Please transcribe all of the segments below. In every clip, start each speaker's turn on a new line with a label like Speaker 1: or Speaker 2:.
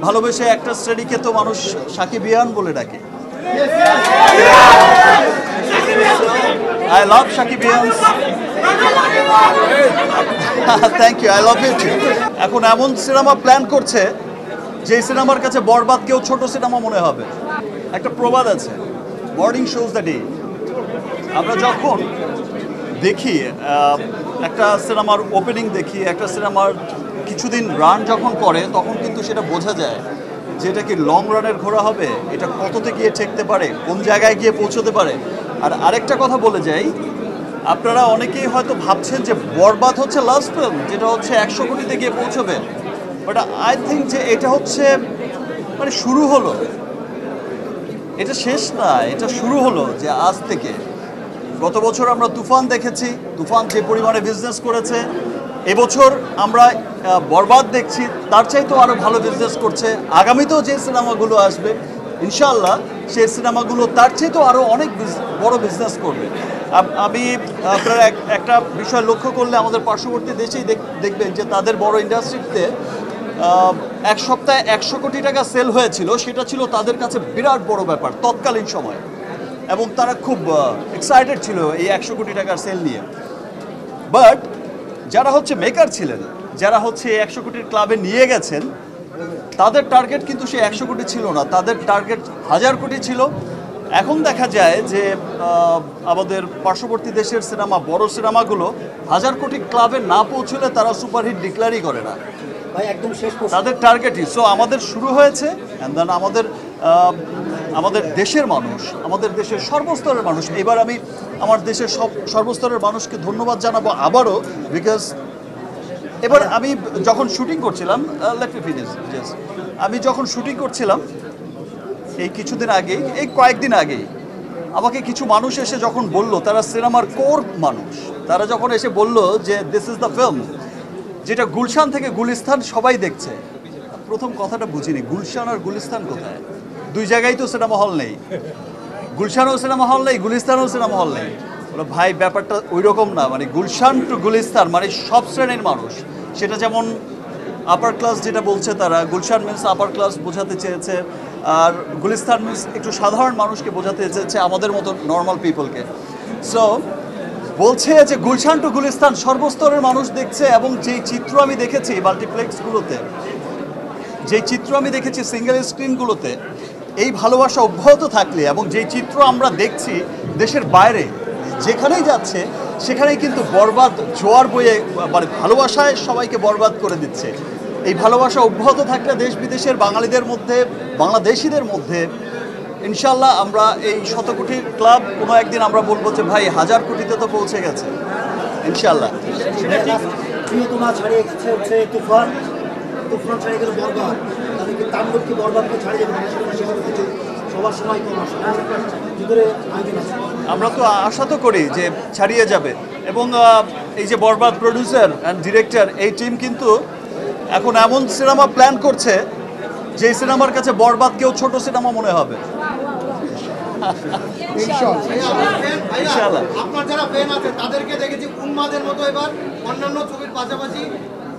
Speaker 1: ভালোবেসে একটা শ্রেণীকে তো মানুষ সাকিবিয়ান বলে ডাকে। I love Shakibians. Thank you. I love you too. এখন এমন সিনেমা প্ল্যান করছে যে সিনেমার কাছে বরবাদ কেউ ছোট সিনেমা মনে হবে। একটা প্রবাদ আছে, মর্নিং শোজ দ্য ডে। আমরা যখন দেখি একটা সিনেমার ওপেনিং দেখি, একটা সিনেমার কিছুদিন রান যখন করে, তখন কিন্তু সেটা বোঝা যায় যে এটা কি লং রানের ঘোড়া হবে, এটা কততে গিয়ে ঠেকতে পারে, কোন জায়গায় গিয়ে পৌঁছতে পারে। আর আরেকটা কথা বলে যাই, আপনারা অনেকেই হয়তো ভাবছেন যে বরবাদ হচ্ছে লাস্ট ফিল্ম, যেটা হচ্ছে 100 কোটিতে গিয়ে পৌঁছবে, বাট আই থিঙ্ক যে এটা হচ্ছে মানে শুরু হলো, এটা শেষ না, এটা শুরু হলো। যে আজ থেকে গত বছর আমরা তুফান দেখেছি, তুফান যে পরিমাণে বিজনেস করেছে, এবছর আমরা বরবাদ দেখছি, তার চাইতেও আরও ভালো বিজনেস করছে। আগামীতেও যে সিনেমাগুলো আসবে ইনশাআল্লাহ, সেই সিনেমাগুলো তার চাইতেও আরও অনেক বড় বিজনেস করবে। আমি আপনারা একটা বিষয় লক্ষ্য করলে আমাদের পার্শ্ববর্তী দেশেই দেখবেন যে তাদের বড় ইন্ডাস্ট্রিতে এক সপ্তাহে 100 কোটি টাকা সেল হয়েছিল, সেটা ছিল তাদের কাছে বিরাট বড় ব্যাপার তৎকালীন সময়, এবং তারা খুব এক্সাইটেড ছিল এই 100 কোটি টাকার সেল নিয়ে। বাট যারা হচ্ছে মেকার ছিলেন, যারা হচ্ছে 100 কোটির ক্লাবে নিয়ে গেছেন, তাদের টার্গেট কিন্তু সে 100 কোটি ছিল না, তাদের টার্গেট 1000 কোটি ছিল। এখন দেখা যায় যে আমাদের পার্শ্ববর্তী দেশের সিনেমা, বড় সিনেমাগুলো 1000 কোটি ক্লাবে না পৌঁছলে তারা সুপারহিট ডিক্লারই করে না, তাদের টার্গেটই। সো আমাদের শুরু হয়েছে, অ্যান্ড দেন আমাদের দেশের মানুষ, আমাদের দেশের সর্বস্তরের মানুষ, এবার আমি আমার দেশের সর্বস্তরের মানুষকে ধন্যবাদ জানাবো আবারও, বিকজ এবার আমি যখন শুটিং করছিলাম, আমি যখন শুটিং করছিলাম এই কিছুদিন আগেই, এই কয়েকদিন আগেই আমাকে কিছু মানুষ এসে যখন বলল, তারা সিনেমার কোর মানুষ, তারা যখন এসে বলল যে দিস ইজ দ্য ফিল্ম যেটা গুলশান থেকে গুলিস্তান সবাই দেখছে। প্রথম কথাটা বুঝিনি, গুলশান আর গুলিস্তান কোথায়? দুই জায়গায় তো সিনেমা হল নেই, গুলশানও সিনেমা হল নেই, গুলিস্তানও সিনেমা হল নেই। বলো ভাই, ব্যাপারটা ওই রকম না, মানে গুলশান টু গুলিস্তান মানে সব শ্রেণীর মানুষ। সেটা যেমন আপার ক্লাস যেটা বলছে তারা, গুলশান মিন্স আপার ক্লাস বোঝাতে চেয়েছে, আর গুলিস্তান মিন্স একটু সাধারণ মানুষকে বোঝাতে চেয়েছে, আমাদের মতো নর্মাল পিপলকে। সো বলছে যে গুলশান টু গুলিস্তান সর্বস্তরের মানুষ দেখছে, এবং যেই চিত্র আমি দেখেছি মাল্টিপ্লেক্সগুলোতে, যেই চিত্র আমি দেখেছি সিঙ্গেল স্ক্রিনগুলোতে, এই ভালোবাসা অব্যাহত থাকলে, এবং যেই চিত্র আমরা দেখছি দেশের বাইরে যেখানেই যাচ্ছে, সেখানেই কিন্তু বরবাদ জোয়ার বয়ে, মানে ভালোবাসায় সবাইকে বরবাদ করে দিচ্ছে। এই ভালোবাসা অব্যাহত থাকলে দেশ বিদেশের বাঙালিদের মধ্যে, বাংলাদেশিদের মধ্যে ইনশাল্লাহ আমরা এই 100 কোটির ক্লাব কোনো একদিন আমরা বলবো যে ভাই 1000 কোটিতে তো পৌঁছে গেছে ইনশাল্লাহ। আমরা তো আশা তো করি যে ছাড়িয়ে যাবে, এবং এই যে বরবাদ প্রডিউসার অ্যান্ড ডিরেক্টর, এই টিম কিন্তু এখন এমন সিনেমা প্ল্যান করছে যে সিনেমার কাছে বরবাদ কেউ ছোট সিনেমা মনে হবে।
Speaker 2: আপনার যারা ফ্যান আছে তাদেরকে দেখেছি উন্মাদের মতো এবার অন্যান্য ছবির পাশাপাশি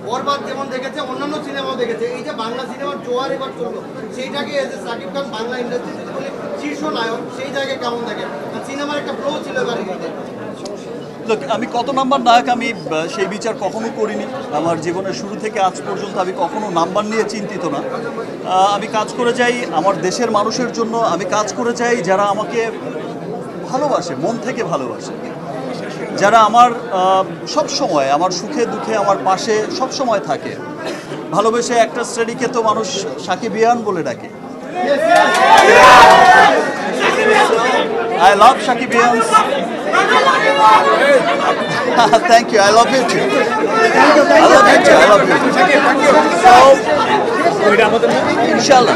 Speaker 2: বরবাদ যেমন দেখেছে, অন্যান্য সিনেমাও দেখেছে। এই যে বাংলা সিনেমার জোয়ার এবার চললো, সেইটাকে as a Shakib Khan Bangla industry যদি বলি শীর্ষ নায়ক, সেই জায়গায় কেমন দেখে? সিনেমার একটা ফ্লো ছিল এবার।
Speaker 1: আমি কত নাম্বার নায়ক আমি সেই বিচার কখনো করিনি। আমার জীবনের শুরু থেকে আজ পর্যন্ত আমি কখনো নাম্বার নিয়ে চিন্তিত না। আমি কাজ করে যাই আমার দেশের মানুষের জন্য, আমি কাজ করে যাই যারা আমাকে ভালোবাসে, মন থেকে ভালোবাসে, যারা আমার সব সময় আমার সুখে দুঃখে আমার পাশে সব সময় থাকে। ভালোবেসে একটা শ্রেণীকে তো মানুষ সাকিবিয়ান বলে ডাকে। I love Shakibians. Thank you. I love you too. I love you too. I love you too. So, inshallah.